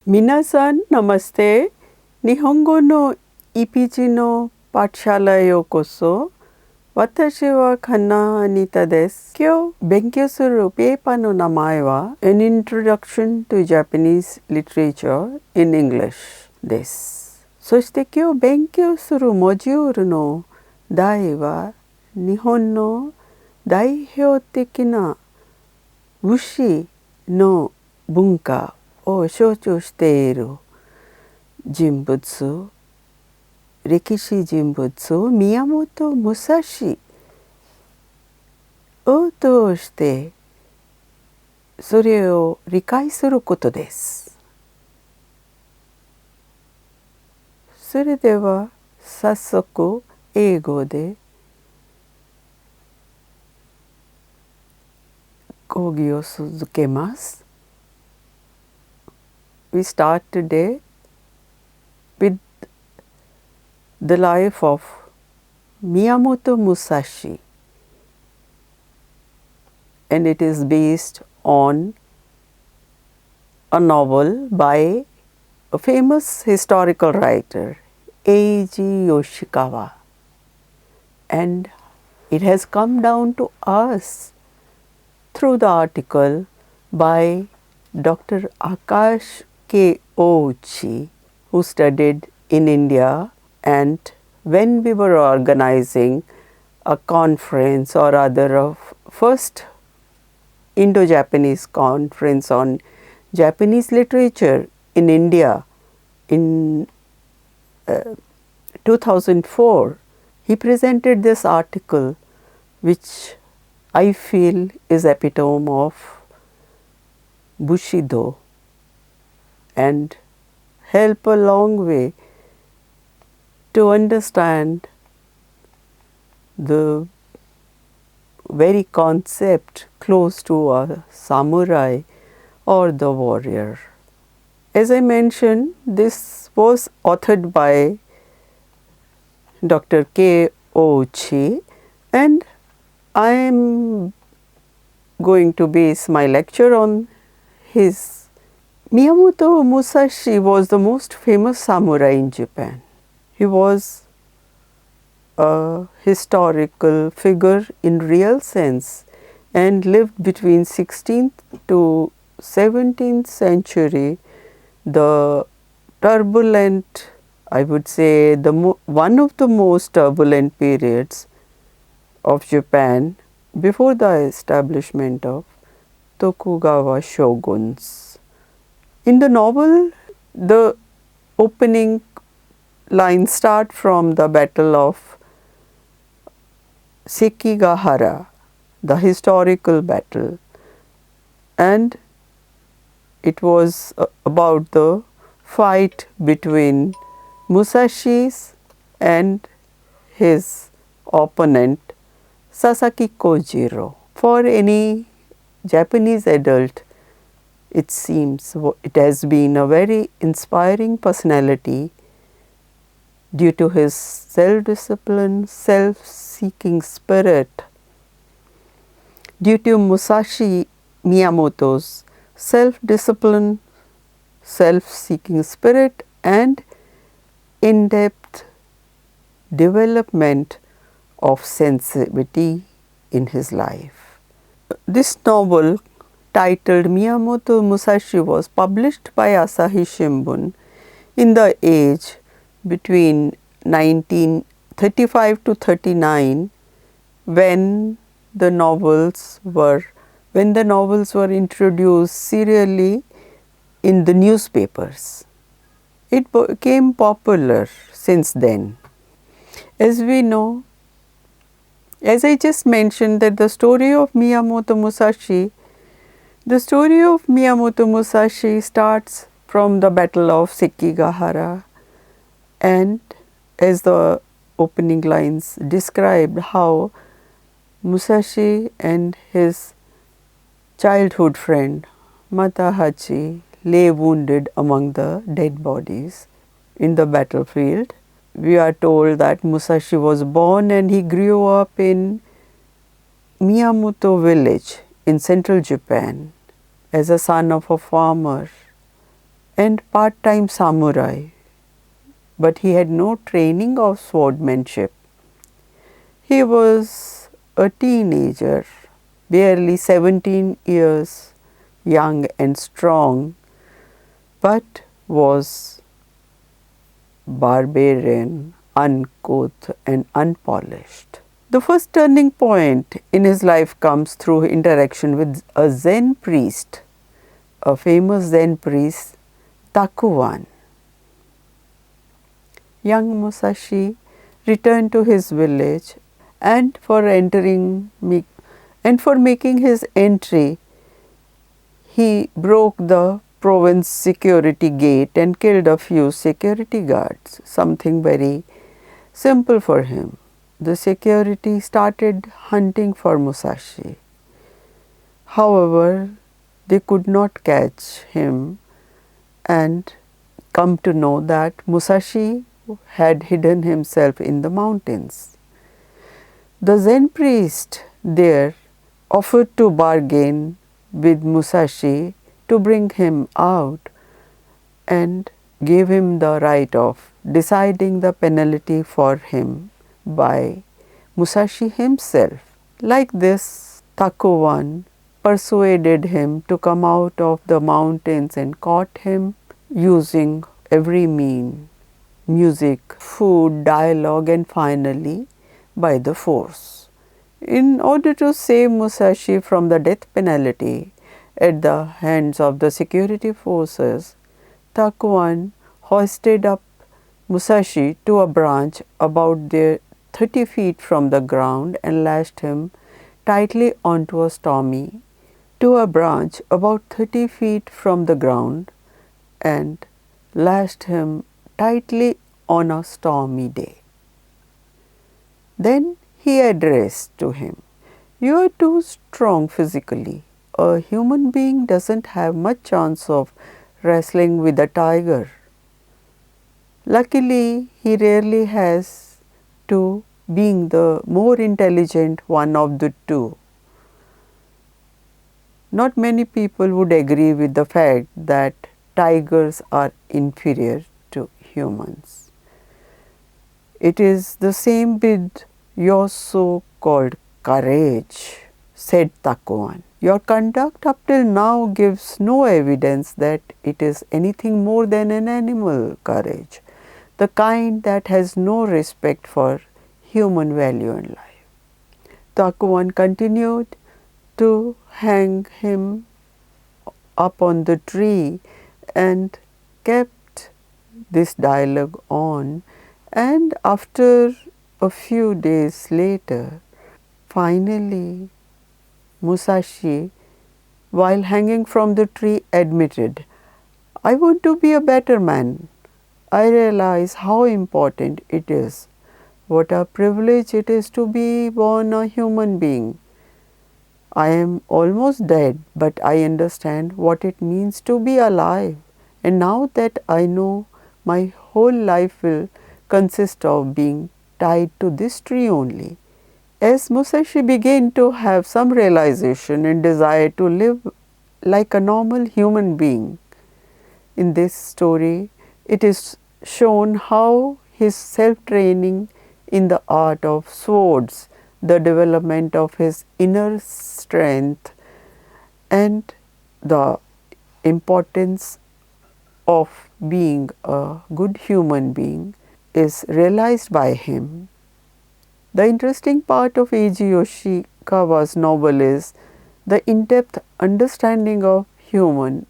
Minasan namaste. Nihongo no Ipiji no Patshala yokoso. Watashi wa Kana Anita desu. Kyou benkyou suru paper no namae wa An Introduction to Japanese Literature in English desu. そして今日勉強するモジュールの題は日本の代表的な武士の文化を象徴している人物、歴史人物、宮本武蔵を通してそれを理解することです。それでは早速英語で講義を続けます。We start today with the life of Miyomoto Musashi, and it is based on a novel by a famous historical writer, A.G. Yoshikawa, and it has come down to us through the article by Dr. Akash K. Ouchi, who studied in India, and when we were organizing a conference or other of first Indo-Japanese conference on Japanese literature in India in 2004, he presented this article which I feel is epitome of Bushido and help a long way to understand the very concept close to a samurai or the warrior. As I mentioned, this was authored by Dr. K. Ouchi, and I am going to base my lecture on his. Miyomoto Musashi was the most famous samurai in Japan. He was a historical figure in real sense and lived between 16th to 17th century, the turbulent, I would say one of the most turbulent periods of Japan before the establishment of Tokugawa shoguns. In the novel, the opening lines start from the Battle of Sekigahara, the historical battle, and it was about the fight between Musashi and his opponent Sasaki Kojiro. For any Japanese adult, it seems it has been a very inspiring personality due to his self-discipline, self-seeking spirit. Due to Musashi Miyamoto's self-discipline, self-seeking spirit and in-depth development of sensitivity in his life. This novel, titled Miyomoto Musashi, was published by Asahi Shimbun in the age between 1935 to 39, when the novels were introduced serially in the newspapers. It became popular since then. As we know, as I just mentioned, that the story of Miyomoto Musashi starts from the Battle of Sekigahara, and as the opening lines described how Musashi and his childhood friend Matahachi lay wounded among the dead bodies in the battlefield. We are told that Musashi was born and he grew up in Miyamoto village in central Japan as a son of a farmer, and part-time samurai, but he had no training of swordsmanship. He was a teenager, barely 17 years young and strong, but was barbarian, uncouth and unpolished. The first turning point in his life comes through interaction with a Zen priest, a famous Zen priest, Takuan. Young Musashi returned to his village and for making his entry, he broke the province security gate and killed a few security guards, something very simple for him. The security started hunting for Musashi. However, they could not catch him and come to know that Musashi had hidden himself in the mountains. The Zen priest there offered to bargain with Musashi to bring him out and gave him the right of deciding the penalty for him by Musashi himself. Like this, Takuwan persuaded him to come out of the mountains and caught him using every mean, music, food, dialogue and finally by the force. In order to save Musashi from the death penalty at the hands of the security forces, Takuan hoisted up Musashi to a branch about 30 feet from the ground and lashed him tightly onto a stormy to a branch about 30 feet from the ground and lashed him tightly on a stormy day. Then he addressed to him, "You are too strong physically. A human being doesn't have much chance of wrestling with a tiger. Luckily, he rarely has to being the more intelligent one of the two." Not many people would agree with the fact that tigers are inferior to humans. It is the same with your so-called courage, said Takuan. Your conduct up till now gives no evidence that it is anything more than an animal courage, the kind that has no respect for human value in life. Takuan continued to hang him up on the tree and kept this dialogue on, and after a few days later, finally Musashi, while hanging from the tree, admitted, "I want to be a better man. I realize how important it is, what a privilege it is to be born a human being. I am almost dead, but I understand what it means to be alive. And now that I know, my whole life will consist of being tied to this tree only." As Musashi began to have some realization and desire to live like a normal human being, in this story, it is shown how his self-training in the art of swords, the development of his inner strength, and the importance of being a good human being is realized by him. The interesting part of Eiji Yoshikawa's novel is the in-depth understanding of human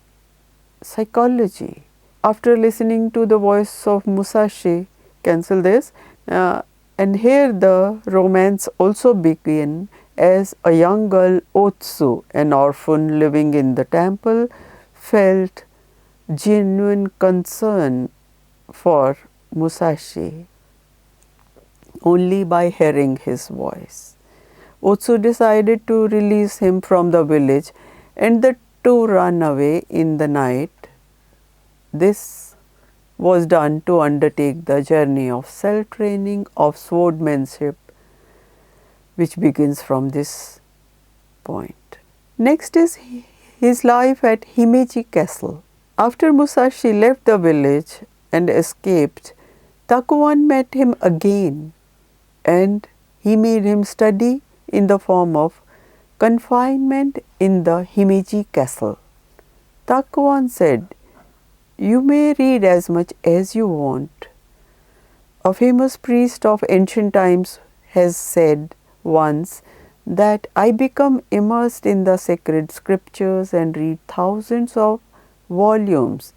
psychology. After listening to the voice of Musashi, cancel this, and here the romance also begin as a young girl, Otsu, an orphan living in the temple, felt genuine concern for Musashi only by hearing his voice. Otsu decided to release him from the village and the two ran away in the night. This was done to undertake the journey of self-training of swordsmanship, which begins from this point. Next is his life at Himeji Castle. After Musashi left the village and escaped, Takuan met him again and he made him study in the form of confinement in the Himeji Castle. Takuan said, "You may read as much as you want." A famous priest of ancient times has said once that I become immersed in the sacred scriptures and read thousands of volumes,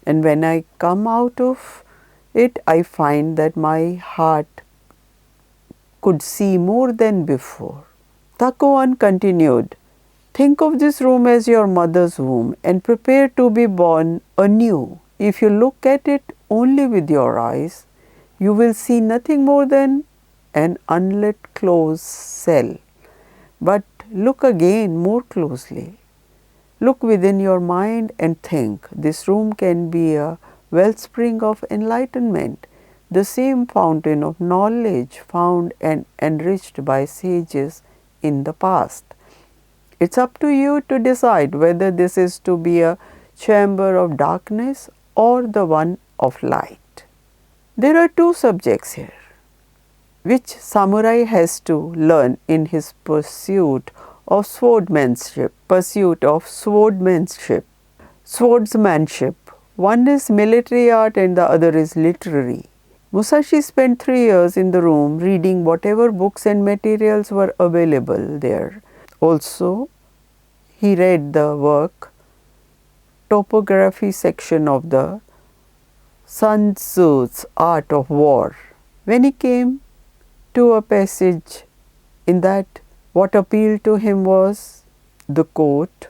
and when I come out of it, I find that my heart could see more than before. Takuan continued, "Think of this room as your mother's womb and prepare to be born anew. If you look at it only with your eyes, you will see nothing more than an unlit closed cell. But look again more closely. Look within your mind and think. This room can be a wellspring of enlightenment, the same fountain of knowledge found and enriched by sages in the past. It's up to you to decide whether this is to be a chamber of darkness or the one of light." There are two subjects here which samurai has to learn in his pursuit of swordsmanship. One is military art and the other is literary. Musashi spent 3 years in the room reading whatever books and materials were available there. Also, he read the work topography section of the Sun Tzu's Art of War. When he came to a passage in that, what appealed to him was the quote,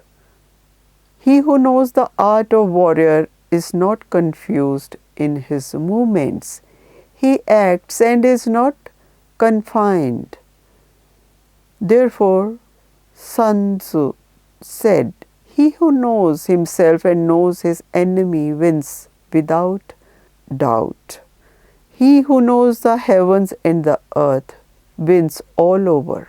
"He who knows the art of warrior is not confused in his movements. He acts and is not confined." Therefore, Sun Tzu said, "He who knows himself and knows his enemy wins without doubt. He who knows the heavens and the earth wins all over."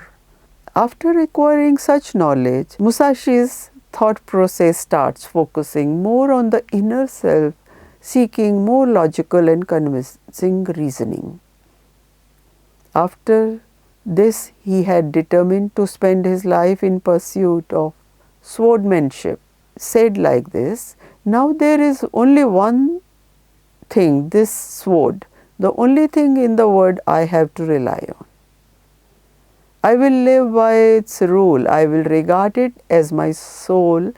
After acquiring such knowledge, Musashi's thought process starts focusing more on the inner self, seeking more logical and convincing reasoning. After this, he had determined to spend his life in pursuit of swordsmanship. Said like this, "Now there is only one thing, this sword, the only thing in the world I have to rely on. I will live by its rule. I will regard it as my soul,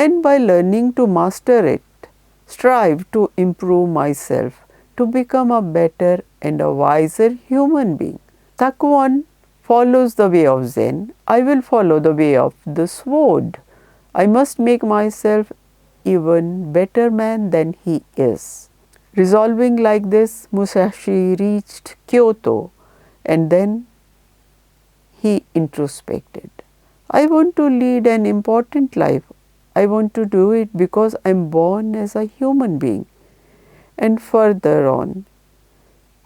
and by learning to master it, strive to improve myself, to become a better and a wiser human being." Takuan follows the way of Zen. I will follow the way of the sword. I must make myself even better man than he is. Resolving like this, Musashi reached Kyoto, and then he introspected. I want to lead an important life. I want to do it because I am born as a human being. And further on,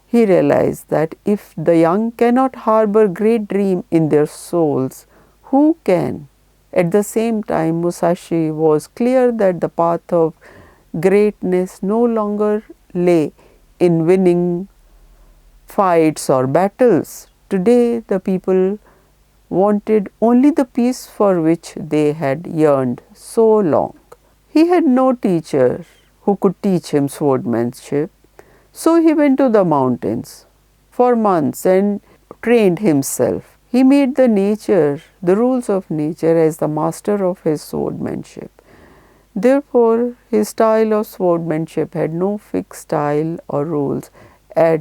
he realized that if the young cannot harbor great dream in their souls, who can? At the same time, Musashi was clear that the path of greatness no longer lay in winning fights or battles. Today, the people wanted only the peace for which they had yearned so long. He had no teacher who could teach him swordsmanship, so he went to the mountains for months and trained himself. He made the rules of nature as the master of his swordsmanship. Therefore, his style of swordsmanship had no fixed style or rules at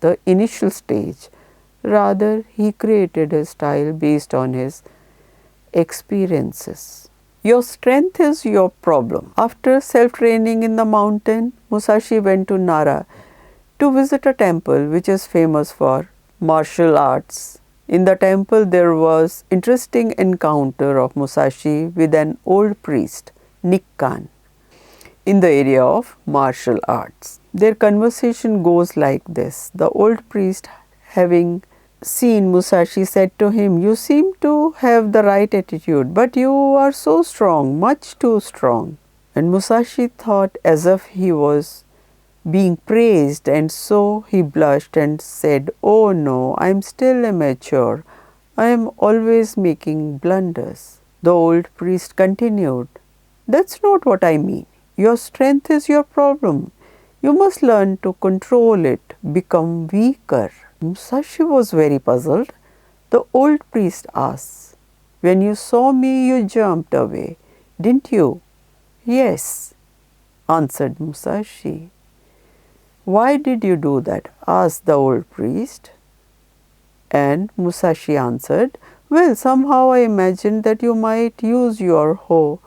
the initial stage. Rather, he created a style based on his experiences. Your strength is your problem. After self-training in the mountain, Musashi went to Nara to visit a temple which is famous for martial arts. In the temple, there was interesting encounter of Musashi with an old priest, Nikkan, in the area of martial arts. Their conversation goes like this. The old priest, having seen Musashi, said to him, "You seem to have the right attitude, but you are so strong, much too strong. And Musashi thought as if he was being praised, and so he blushed and said, "Oh no, I am still immature. I am always making blunders." The old priest continued, "That's not what I mean. Your strength is your problem. You must learn to control it, become weaker." Musashi was very puzzled. The old priest asked, "When you saw me, you jumped away, didn't you?" "Yes," answered Musashi. "Why did you do that?" asked the old priest. And Musashi answered, "Well, somehow I imagined that you might use your hoe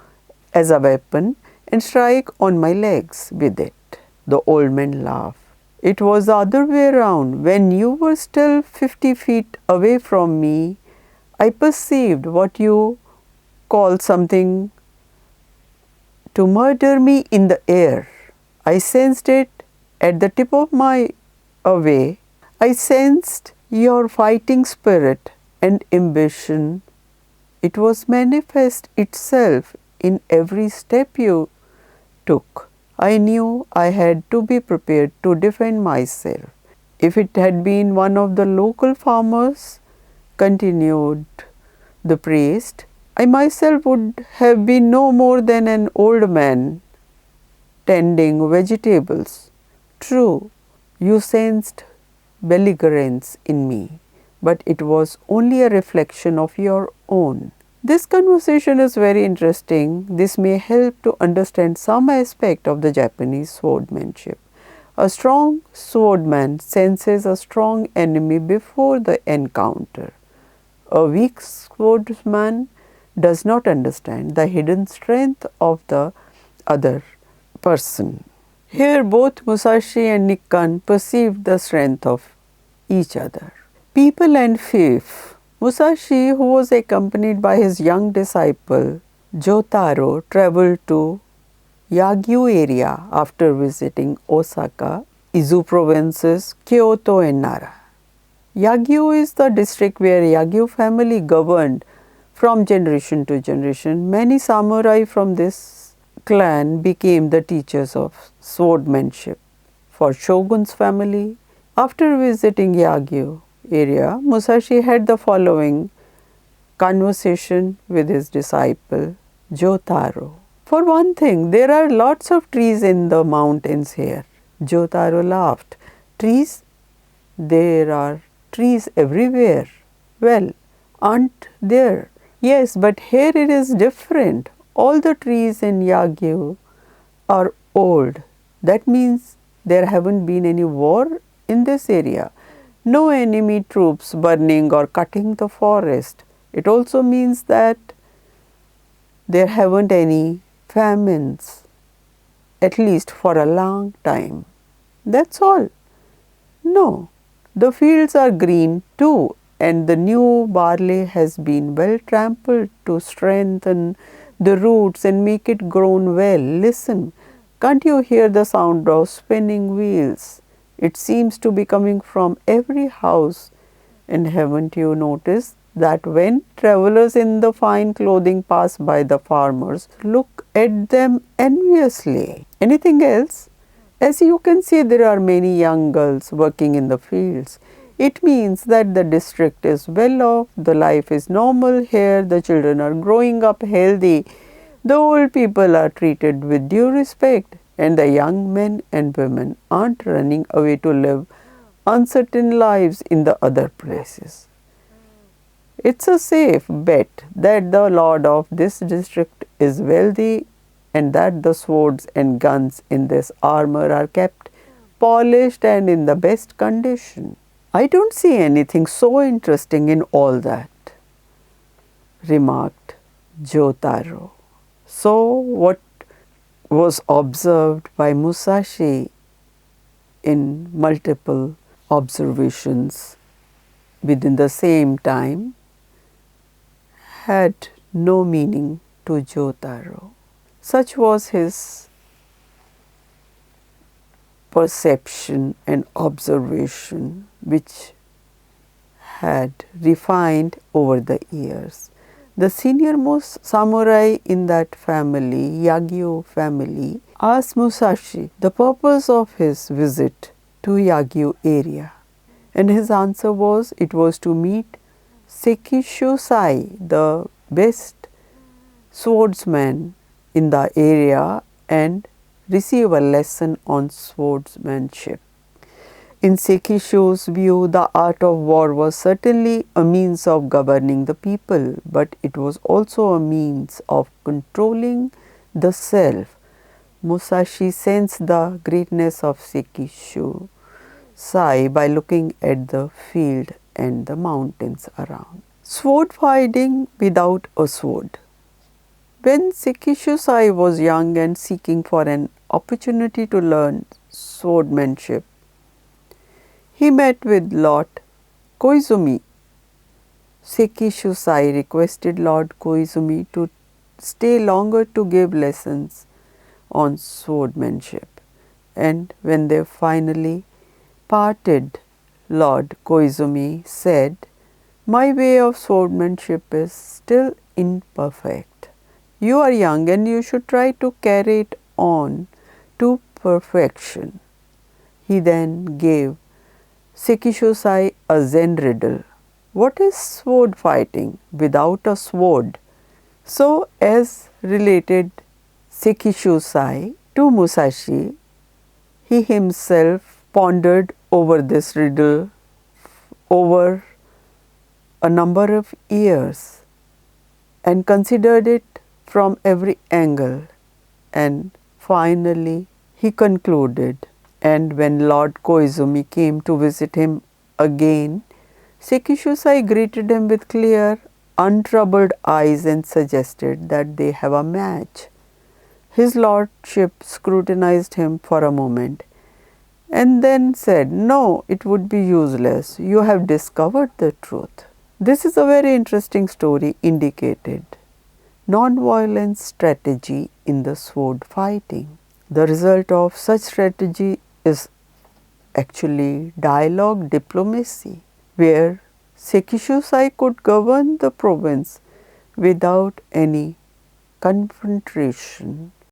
as a weapon and strike on my legs with it." The old man laughed. "It was the other way around. When you were still 50 feet away from me, I perceived what you call something to murder me in the air. I sensed it at the tip of my away. I sensed your fighting spirit and ambition. It was manifest itself in every step you took. I knew I had to be prepared to defend myself. If it had been one of the local farmers," continued the priest, "I myself would have been no more than an old man tending vegetables. True, you sensed belligerence in me, but it was only a reflection of your own." This conversation is very interesting. This may help to understand some aspect of the Japanese swordsmanship. A strong swordsman senses a strong enemy before the encounter. A weak swordsman does not understand the hidden strength of the other person. Here both Musashi and Nikkan perceived the strength of each other. People and faith. Musashi, who was accompanied by his young disciple Jyotaro, traveled to Yagyu area after visiting Osaka, Izu provinces, Kyoto and Nara. Yagyu is the district where Yagyu family governed from generation to generation. Many samurai from this clan became the teachers of swordsmanship for Shogun's family. After visiting Yagyu area, Musashi had the following conversation with his disciple Jyotaro. "For one thing, there are lots of trees in the mountains here." Jyotaro laughed. "Trees? There are trees everywhere." "Well, aren't there?" "Yes, but here it is different. All the trees in Yagyu are old. That means there haven't been any war in this area. No enemy troops burning or cutting the forest. It also means that there haven't any famines, at least for a long time." "That's all." "No, the fields are green too, and the new barley has been well trampled to strengthen the roots and make it grown well. Listen, can't you hear the sound of spinning wheels? It seems to be coming from every house. And haven't you noticed that when travelers in the fine clothing pass by the farmers, look at them enviously? Anything else? As you can see, there are many young girls working in the fields. It means that the district is well off, the life is normal here, the children are growing up healthy, the old people are treated with due respect, and the young men and women aren't running away to live uncertain lives in the other places. It's a safe bet that the lord of this district is wealthy and that the swords and guns in this armor are kept polished and in the best condition." "I don't see anything so interesting in all that," remarked Jyotaro. So what was observed by Musashi in multiple observations within the same time had no meaning to Jyotaro. Such was his perception and observation, which had refined over the years. The senior-most samurai in that family, Yagyu family, asked Musashi the purpose of his visit to Yagyu area. And his answer was it was to meet Sekishu Sai, the best swordsman in the area, and receive a lesson on swordsmanship. In Sekishu's view, the art of war was certainly a means of governing the people, but it was also a means of controlling the self. Musashi sensed the greatness of Sekishu Sai by looking at the field and the mountains around. Sword fighting without a sword. When Sekishu Sai was young and seeking for an opportunity to learn swordsmanship, he met with Lord Koizumi. Sekishu Sai requested Lord Koizumi to stay longer to give lessons on swordsmanship. And when they finally parted, Lord Koizumi said, "My way of swordsmanship is still imperfect. You are young and you should try to carry it on to perfection." He then gave Sekishu Sai a Zen riddle. What is sword fighting without a sword? So, as related Sekishu Sai to Musashi, he himself pondered over this riddle over a number of years and considered it from every angle, and finally he concluded. And when Lord Koizumi came to visit him again, Sekishu Sai greeted him with clear, untroubled eyes and suggested that they have a match. His lordship scrutinized him for a moment and then said, "No, it would be useless. You have discovered the truth." This is a very interesting story indicated non-violent strategy in the sword fighting. The result of such strategy is actually dialogue diplomacy, where Sekishu Sai could govern the province without any confrontation